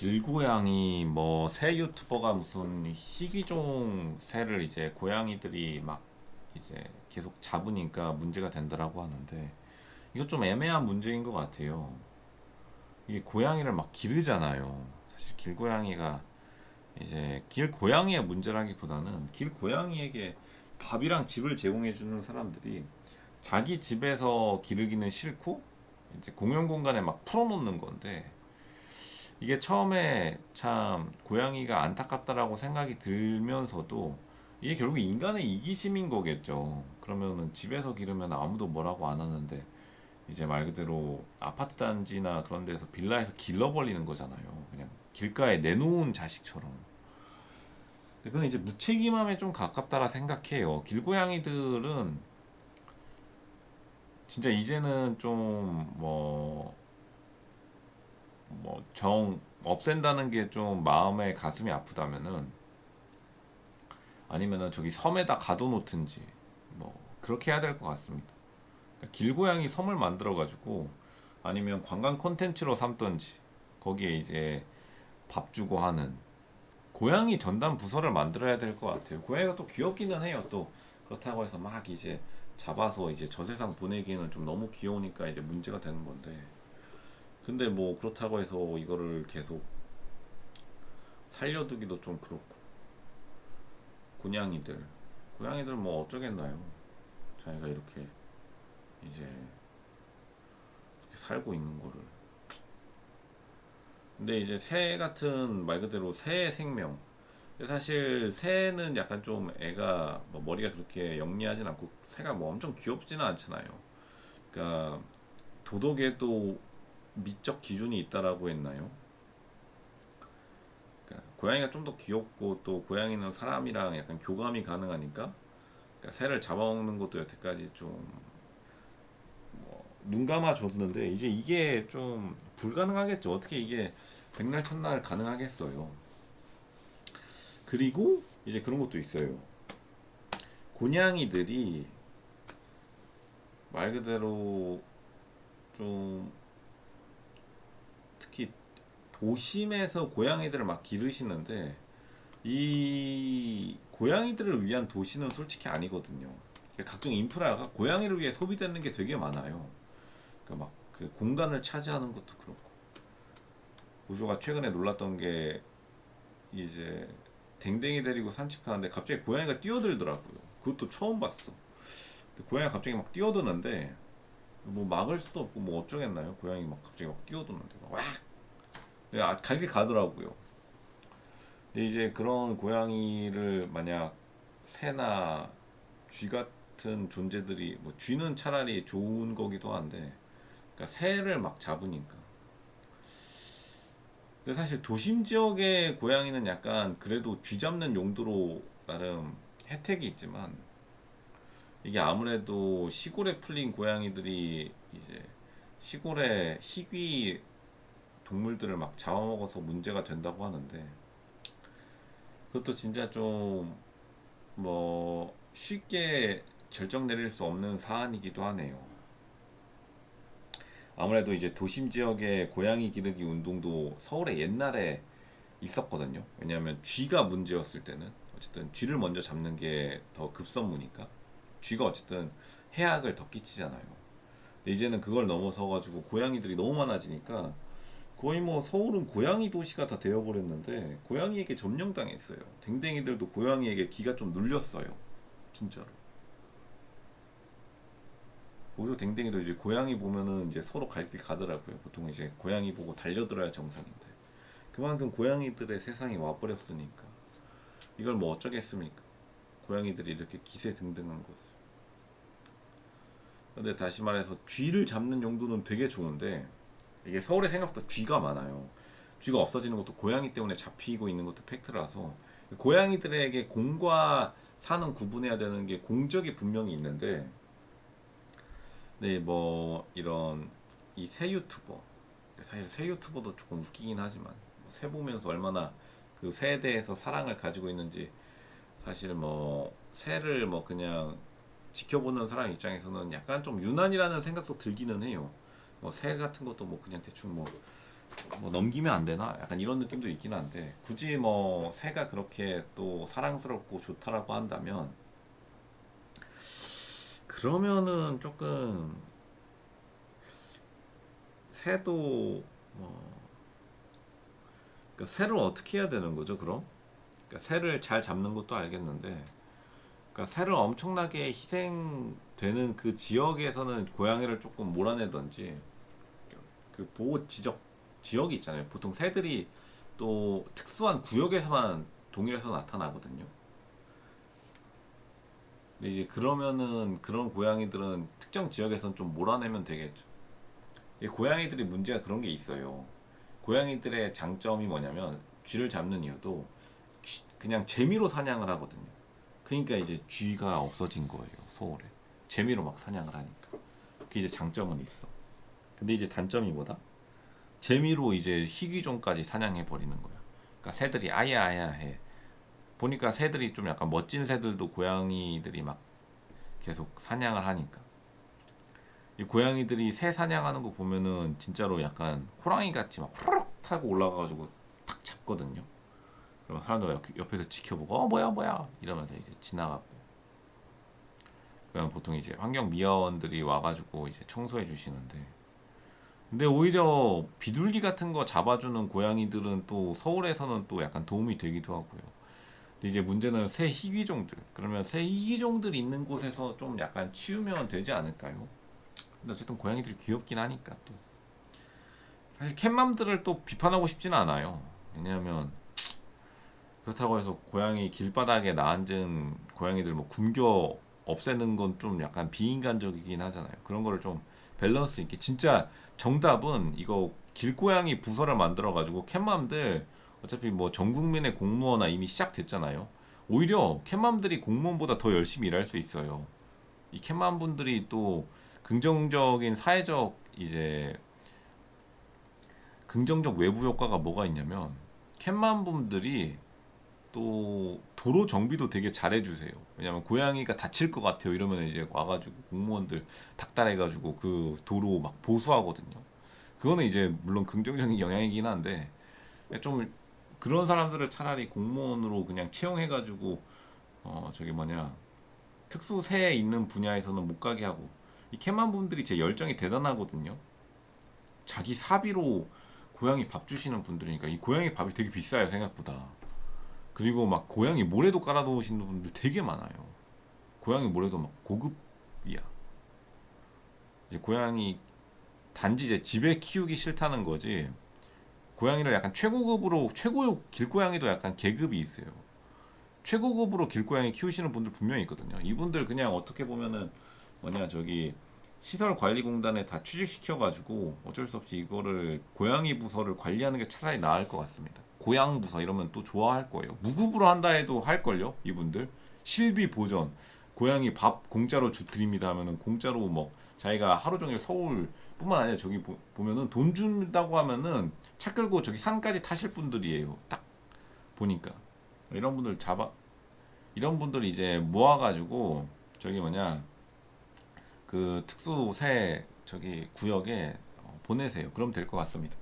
길고양이 뭐 새 유튜버가 무슨 희귀종 새를 이제 고양이들이 막 이제 계속 잡으니까 문제가 된다라고 하는데 이거 좀 애매한 문제인 것 같아요. 이게 고양이를 막 기르잖아요. 사실 길고양이가 이제 길고양이의 문제라기보다는 길고양이에게 밥이랑 집을 제공해 주는 사람들이 자기 집에서 기르기는 싫고 이제 공용 공간에 막 풀어놓는 건데 이게 처음에 참 고양이가 안타깝다라고 생각이 들면서도 이게 결국 인간의 이기심인 거겠죠. 그러면은 집에서 기르면 아무도 뭐라고 안 하는데 이제 말 그대로 아파트 단지나 그런 데서 빌라에서 길러버리는 거잖아요. 그냥 길가에 내놓은 자식처럼. 그건 이제 무책임함에 좀 가깝다라 생각해요. 길고양이들은 진짜 이제는 좀 없앤다는 게 좀 마음에 가슴이 아프다면은 아니면은 저기 섬에다 가둬놓든지 뭐 그렇게 해야 될 것 같습니다. 그러니까 길고양이 섬을 만들어 가지고 아니면 관광 콘텐츠로 삼던지 거기에 이제 밥 주고 하는 고양이 전담 부서를 만들어야 될 것 같아요. 고양이가 또 귀엽기는 해요. 또 그렇다고 해서 막 이제 잡아서 이제 저 세상 보내기에는 좀 너무 귀여우니까 이제 문제가 되는 건데. 근데 뭐 그렇다고 해서 이거를 계속 살려두기도 좀 그렇고. 고양이들, 고양이들 뭐 어쩌겠나요? 자기가 이렇게 이제 이렇게 살고 있는 거를. 근데 이제 새 같은 말 그대로 새의 생명. 근데 사실 새는 약간 좀 애가 뭐 머리가 그렇게 영리하진 않고 새가 뭐 엄청 귀엽지는 않잖아요. 그러니까 도덕에도 미적 기준이 있다라고 했나요? 그러니까 고양이가 좀 더 귀엽고 또 고양이는 사람이랑 약간 교감이 가능하니까 그러니까 새를 잡아먹는 것도 여태까지 좀 눈 감아줬는데 이제 이게 좀 불가능하겠죠. 어떻게 이게 백날 첫날 가능하겠어요. 그리고 이제 그런 것도 있어요. 고양이들이 말 그대로 좀 특히 도심에서 고양이들을 막 기르시는데 이 고양이들을 위한 도시는 솔직히 아니거든요. 각종 인프라가 고양이를 위해 소비되는 게 되게 많아요. 그러니까 막 그 공간을 차지하는 것도 그렇고 우주가 최근에 놀랐던 게 이제 댕댕이 데리고 산책하는데 갑자기 고양이가 뛰어들더라고요. 그것도 처음 봤어. 고양이가 갑자기 막 뛰어드는데 뭐 막을 수도 없고 뭐 어쩌겠나요? 고양이 막 갑자기 막 뛰어드는데 막 갈길 가더라고요. 근데 이제 그런 고양이를 만약 새나 쥐 같은 존재들이 뭐 쥐는 차라리 좋은 거기도 한데 그러니까 새를 막 잡으니까 근데 사실 도심 지역의 고양이는 약간 그래도 쥐 잡는 용도로 나름 혜택이 있지만 이게 아무래도 시골에 풀린 고양이들이 이제 시골의 희귀 동물들을 막 잡아먹어서 문제가 된다고 하는데 그것도 진짜 좀 뭐 쉽게 결정 내릴 수 없는 사안이기도 하네요. 아무래도 이제 도심 지역의 고양이 기르기 운동도 서울에 옛날에 있었거든요. 왜냐하면 쥐가 문제였을 때는 어쨌든 쥐를 먼저 잡는 게 더 급선무니까 쥐가 어쨌든 해악을 더 끼치잖아요. 근데 이제는 그걸 넘어서 가지고 고양이들이 너무 많아지니까 거의 뭐 서울은 고양이 도시가 다 되어버렸는데 고양이에게 점령당했어요. 댕댕이들도 고양이에게 기가 좀 눌렸어요. 진짜로. 오히려 댕댕이도 이제 고양이 보면은 이제 서로 갈 길 가더라고요. 보통 이제 고양이 보고 달려들어야 정상인데. 그만큼 고양이들의 세상이 와버렸으니까. 이걸 뭐 어쩌겠습니까? 고양이들이 이렇게 기세등등한 것을. 근데 다시 말해서 쥐를 잡는 용도는 되게 좋은데 이게 서울에 생각보다 쥐가 많아요. 쥐가 없어지는 것도 고양이 때문에 잡히고 있는 것도 팩트라서 고양이들에게 공과 사는 구분해야 되는 게 공적이 분명히 있는데 네, 뭐 이런 이 새 유튜버 사실 새 유튜버도 조금 웃기긴 하지만 새 보면서 얼마나 그 새에 대해서 사랑을 가지고 있는지 사실 뭐 새를 뭐 그냥 지켜보는 사람 입장에서는 약간 좀 유난이라는 생각도 들기는 해요. 뭐 새 같은 것도 뭐 그냥 대충 뭐 뭐 넘기면 안 되나? 약간 이런 느낌도 있긴 한데 굳이 뭐 새가 그렇게 또 사랑스럽고 좋다라고 한다면 그러면은 조금 새도 뭐 그러니까 새를 어떻게 해야 되는 거죠? 그럼? 그러니까 새를 잘 잡는 것도 알겠는데 그러니까 새를 엄청나게 희생되는 그 지역에서는 고양이를 조금 몰아내든지 그 보호 지역이 있잖아요. 보통 새들이 또 특수한 구역에서만 동일해서 나타나거든요. 근데 이제 그러면은 그런 고양이들은 특정 지역에선 좀 몰아내면 되겠죠. 이 고양이들이 문제가 그런 게 있어요. 고양이들의 장점이 뭐냐면 쥐를 잡는 이유도 그냥 재미로 사냥을 하거든요. 그러니까 이제 쥐가 없어진 거예요. 서울에. 재미로 막 사냥을 하니까. 그게 이제 장점은 있어. 근데 이제 단점이 뭐다? 재미로 이제 희귀종까지 사냥해 버리는 거야. 그러니까 새들이 아야아야 해. 보니까 새들이 좀 약간 멋진 새들도 고양이들이 막 계속 사냥을 하니까. 이 고양이들이 새 사냥하는 거 보면은 진짜로 약간 호랑이 같이 막 후루룩 타고 올라가가지고 탁 잡거든요. 그러면 사람들 옆에서 지켜보고 뭐야 뭐야 이러면서 이제 지나가고. 그럼 보통 이제 환경미화원들이 와가지고 이제 청소해 주시는데. 근데 오히려 비둘기 같은 거 잡아주는 고양이들은 또 서울에서는 또 약간 도움이 되기도 하고요. 근데 이제 문제는 새 희귀종들. 그러면 새 희귀종들 있는 곳에서 좀 약간 치우면 되지 않을까요? 근데 어쨌든 고양이들이 귀엽긴 하니까 또. 사실 캣맘들을 또 비판하고 싶지는 않아요. 왜냐하면 그렇다고 해서 고양이 길바닥에 나앉은 고양이들 뭐 굶겨 없애는 건 좀 약간 비인간적이긴 하잖아요. 그런 거를 좀 밸런스 있게 진짜 정답은 이거 길고양이 부서를 만들어 가지고 캣맘들 어차피 뭐 전 국민의 공무원화 이미 시작됐잖아요. 오히려 캣맘들이 공무원보다 더 열심히 일할 수 있어요. 이 캣맘 분들이 또 긍정적인 사회적 이제 긍정적 외부 효과가 뭐가 있냐면 캣맘 분들이 또 도로 정비도 되게 잘해주세요. 왜냐면 고양이가 다칠 것 같아요. 이러면 이제 와가지고 공무원들 닥달해가지고 그 도로 막 보수하거든요. 그거는 이제 물론 긍정적인 영향이긴 한데 좀 그런 사람들을 차라리 공무원으로 그냥 채용해가지고 저기 뭐냐 특수세에 있는 분야에서는 못 가게 하고 이 캐만 분들이 제 열정이 대단하거든요. 자기 사비로 고양이 밥 주시는 분들이니까 이 고양이 밥이 되게 비싸요 생각보다. 그리고 막 고양이 모래도 깔아 놓으시는 분들 되게 많아요. 고양이 모래도 막 고급이야. 이제 고양이 단지 이제 집에 키우기 싫다는 거지. 고양이를 약간 최고급으로 최고급 길고양이도 약간 계급이 있어요. 최고급으로 길고양이 키우시는 분들 분명히 있거든요. 이분들 그냥 어떻게 보면은 뭐냐 저기 시설관리공단에 다 취직시켜가지고 어쩔 수 없이 이거를 고양이 부서를 관리하는 게 차라리 나을 것 같습니다. 고양 부서 이러면 또 좋아할 거예요. 무급으로 한다 해도 할걸요, 이분들. 실비 보전, 고양이 밥 공짜로 드립니다 하면은 공짜로 뭐 자기가 하루 종일 서울뿐만 아니라 저기 보면은 돈 준다고 하면은 차 끌고 저기 산까지 타실 분들이에요. 딱 보니까 이런 분들 잡아 이런 분들 이제 모아가지고 저기 뭐냐 그 특수세 저기 구역에 보내세요. 그럼 될 것 같습니다.